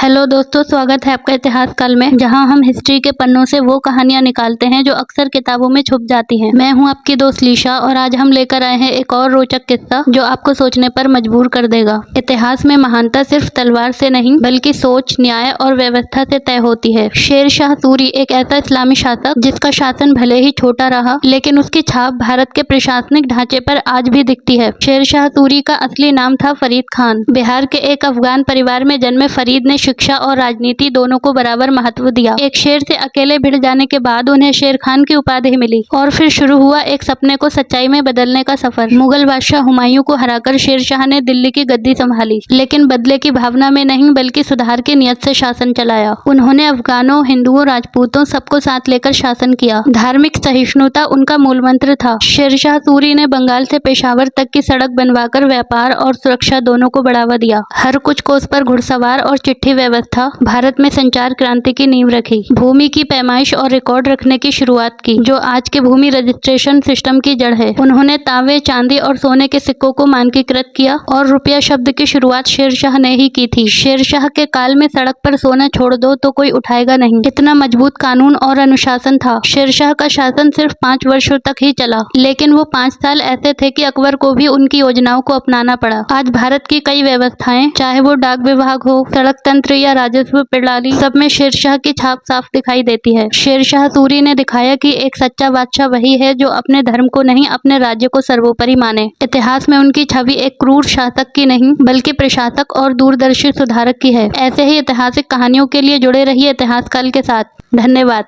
Hello दोस्तों, स्वागत है आपका इतिहास काल में, जहां हम हिस्ट्री के पन्नों से वो कहानियां निकालते हैं जो अक्सर किताबों में छुप जाती हैं। मैं हूं आपकी दोस्त लीशा और आज हम लेकर आए हैं एक और रोचक किस्सा जो आपको सोचने पर मजबूर कर देगा। इतिहास में महानता सिर्फ तलवार से नहीं बल्कि सोच, न्याय और व्यवस्था से तय होती है। शेर शाह सूरी एक ऐसा इस्लामी शासक जिसका शासन भले ही छोटा रहा, लेकिन उसकी छाप भारत के प्रशासनिक ढांचे पर आज भी दिखती है। शेर शाह सूरी का असली नाम था फरीद खान। बिहार के एक अफगान परिवार में जन्मे फरीद ने शिक्षा और राजनीति दोनों को बराबर महत्व दिया। एक शेर से अकेले भिड़ जाने के बाद उन्हें शेर खान की उपाधि मिली और फिर शुरू हुआ एक सपने को सच्चाई में बदलने का सफर। मुगल बादशाह हुमायूं को हराकर शेर शाह ने दिल्ली की गद्दी संभाली, लेकिन बदले की भावना में नहीं बल्कि सुधार की नियत से शासन चलाया। उन्होंने अफगानों, हिंदुओं, राजपूतों सबको साथ लेकर शासन किया। धार्मिक सहिष्णुता उनका मूल मंत्र था। शेर शाह सूरी ने बंगाल से पेशावर तक की सड़क बनवाकर व्यापार और सुरक्षा दोनों को बढ़ावा दिया। हर कुछ कोस पर घुड़सवार और चिट्ठी व्यवस्था भारत में संचार क्रांति की नींव रखी। भूमि की पैमाइश और रिकॉर्ड रखने की शुरुआत की, जो आज के भूमि रजिस्ट्रेशन सिस्टम की जड़ है। उन्होंने तांबे, चांदी और सोने के सिक्कों को मानकीकृत किया और रुपया शब्द की शुरुआत शेर शाह ने ही की थी। शेर शाह के काल में सड़क पर सोना छोड़ दो तो कोई उठाएगा नहीं, इतना मजबूत कानून और अनुशासन था। शेर शाह का शासन सिर्फ 5 वर्षों तक ही चला, लेकिन वो 5 साल ऐसे थे कि अकबर को भी उनकी योजनाओं को अपनाना पड़ा। आज भारत की कई व्यवस्थाएं, चाहे वो डाक विभाग हो, सड़क तंत्र या राजस्व प्रणाली, सब में शेर शाह की छाप साफ दिखाई देती है। शेर शाह सूरी ने दिखाया कि एक सच्चा बादशाह वही है जो अपने धर्म को नहीं, अपने राज्य को सर्वोपरि माने। इतिहास में उनकी छवि एक क्रूर शासक की नहीं बल्कि प्रशासक और दूरदर्शी सुधारक की है। ऐसे ही ऐतिहासिक कहानियों के लिए जुड़े रहिए इतिहास काल के साथ। धन्यवाद।